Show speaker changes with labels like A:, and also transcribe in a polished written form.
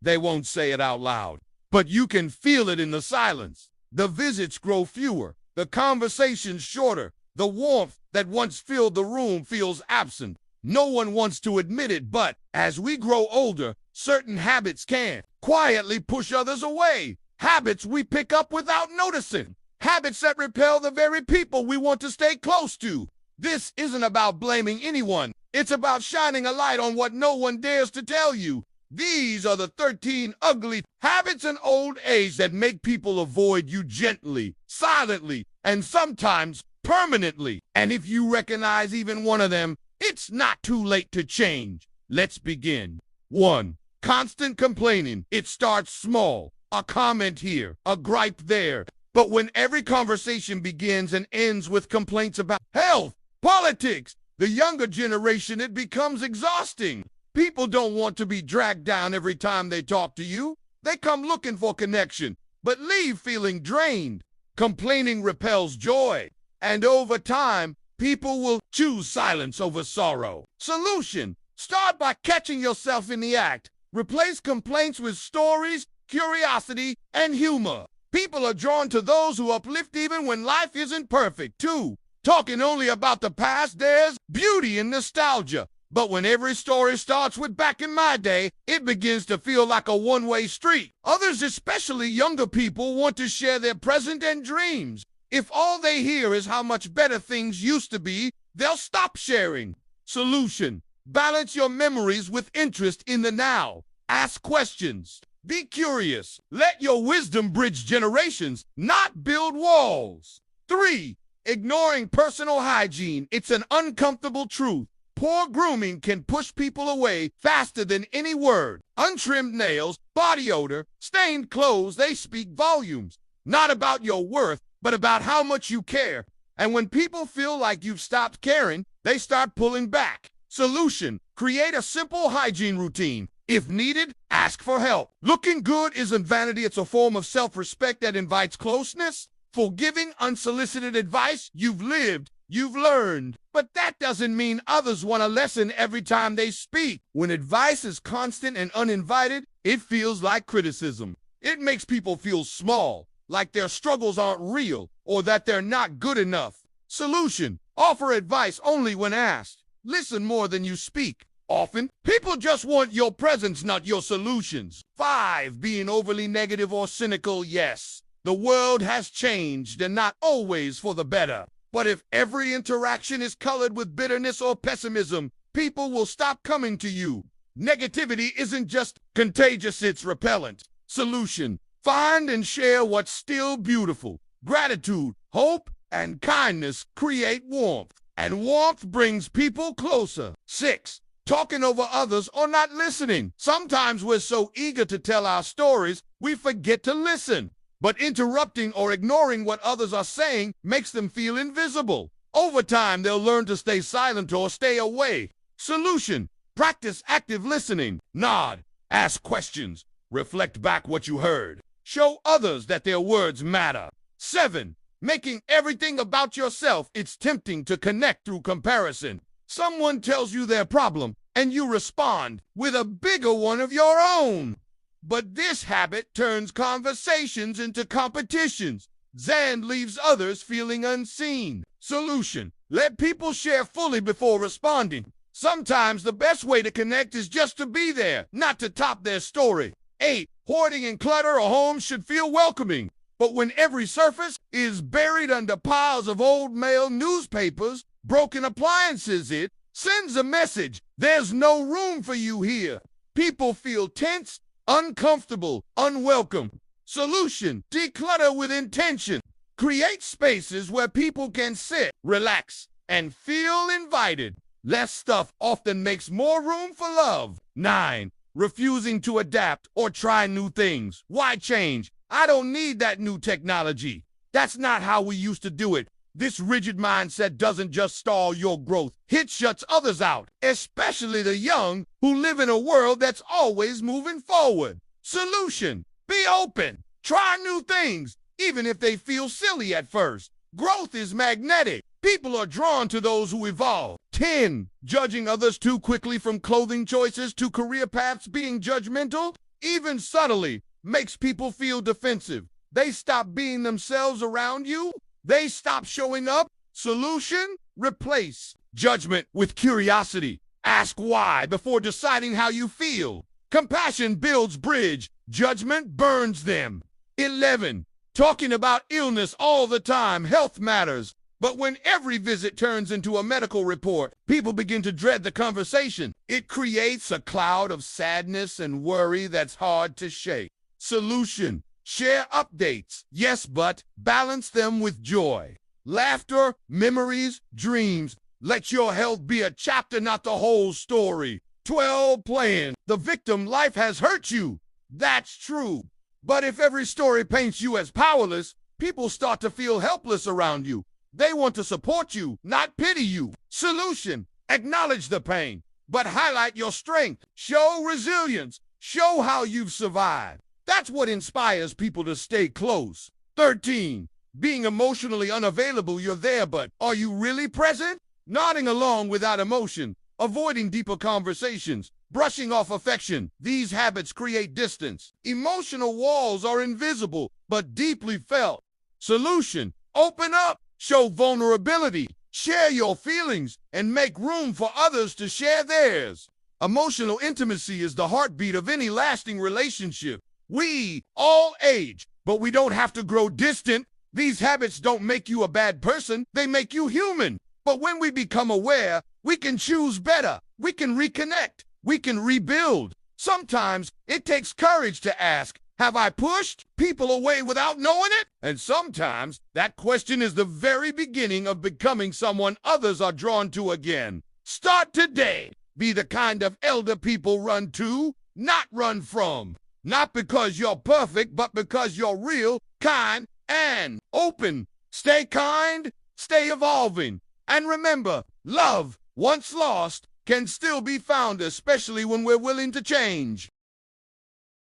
A: They won't say it out loud, but you can feel it in the silence. The visits grow fewer, the conversations shorter, the warmth that once filled the room feels absent. No one wants to admit it, but as we grow older, certain habits can quietly push others away. Habits we pick up without noticing. Habits that repel the very people we want to stay close to. This isn't about blaming anyone. It's about shining a light on what no one dares to tell you. These are the 13 ugly habits in old age that make people avoid you gently, silently, and sometimes permanently. And if you recognize even one of them, it's not too late to change. Let's begin. 1. Constant complaining. It starts small. A comment here, a gripe there. But when every conversation begins and ends with complaints about health, politics, the younger generation, it becomes exhausting. People don't want to be dragged down every time they talk to you. They come looking for connection, but leave feeling drained. Complaining repels joy, and over time, people will choose silence over sorrow. Solution: start by catching yourself in the act. Replace complaints with stories, curiosity, and humor. People are drawn to those who uplift even when life isn't perfect. 2. Talking only about the past, there's beauty in nostalgia. But when every story starts with "back in my day," it begins to feel like a one-way street. Others, especially younger people, want to share their present and dreams. If all they hear is how much better things used to be, they'll stop sharing. Solution: balance your memories with interest in the now. Ask questions. Be curious. Let your wisdom bridge generations, not build walls. 3. Ignoring personal hygiene. It's an uncomfortable truth. Poor grooming can push people away faster than any word. Untrimmed nails, body odor, stained clothes, they speak volumes. Not about your worth, but about how much you care. And when people feel like you've stopped caring, they start pulling back. Solution: create a simple hygiene routine. If needed, ask for help. Looking good isn't vanity, it's a form of self-respect that invites closeness. Forgiving unsolicited advice. You've lived, you've learned. But that doesn't mean others want a lesson every time they speak. When advice is constant and uninvited, it feels like criticism. It makes people feel small, like their struggles aren't real, or that they're not good enough. Solution: offer advice only when asked. Listen more than you speak. Often, people just want your presence, not your solutions. 5. Being overly negative or cynical. Yes, the world has changed, and not always for the better. But if every interaction is colored with bitterness or pessimism, people will stop coming to you. Negativity isn't just contagious, it's repellent. Solution: find and share what's still beautiful. Gratitude, hope, and kindness create warmth, and warmth brings people closer. 6. Talking over others or not listening. Sometimes we're so eager to tell our stories, we forget to listen. But interrupting or ignoring what others are saying makes them feel invisible. Over time, they'll learn to stay silent or stay away. Solution: practice active listening. Nod, ask questions, reflect back what you heard. Show others that their words matter. 7. Making everything about yourself. It's tempting to connect through comparison. Someone tells you their problem, and you respond with a bigger one of your own. But this habit turns conversations into competitions. Then leaves others feeling unseen. Solution: let people share fully before responding. Sometimes the best way to connect is just to be there, not to top their story. 8. Hoarding and clutter. A home should feel welcoming. But when every surface is buried under piles of old mail, newspapers, broken appliances, it sends a message: there's no room for you here. People feel tense, uncomfortable, unwelcome. Solution: declutter with intention. Create spaces where people can sit, relax, and feel invited. Less stuff often makes more room for love. 9. Refusing to adapt or try new things. Why change? I don't need that new technology. That's not how we used to do it. This rigid mindset doesn't just stall your growth, it shuts others out, especially the young who live in a world that's always moving forward. Solution: be open. Try new things, even if they feel silly at first. Growth is magnetic. People are drawn to those who evolve. 10. Judging others too quickly. From clothing choices to career paths, being judgmental even subtly, makes people feel defensive. They stop being themselves around you. They stop showing up. Solution? Replace judgment with curiosity. Ask why before deciding how you feel. Compassion builds bridge. Judgment burns them. 11. Talking about illness all the time. Health matters. But when every visit turns into a medical report, people begin to dread the conversation. It creates a cloud of sadness and worry that's hard to shake. Solution: share updates. Yes, but balance them with joy. Laughter, memories, dreams. Let your health be a chapter, not the whole story. 12. Playing the victim. Life has hurt you. That's true. But if every story paints you as powerless, people start to feel helpless around you. They want to support you, not pity you. Solution: acknowledge the pain, but highlight your strength. Show resilience. Show how you've survived. That's what inspires people to stay close. 13. Being emotionally unavailable. You're there, but are you really present? Nodding along without emotion. Avoiding deeper conversations. Brushing off affection. These habits create distance. Emotional walls are invisible, but deeply felt. Solution: open up. Show vulnerability. Share your feelings and make room for others to share theirs. Emotional intimacy is the heartbeat of any lasting relationship. We all age, but we don't have to grow distant. These habits don't make you a bad person. They make you human. But when we become aware, we can choose better. We can reconnect. We can rebuild. Sometimes it takes courage to ask, have I pushed people away without knowing it? And sometimes that question is the very beginning of becoming someone others are drawn to again. Start today. Be the kind of elder people run to, not run from. Not because you're perfect, but because you're real, kind, and open. Stay kind, stay evolving. And remember, love, once lost, can still be found, especially when we're willing to change.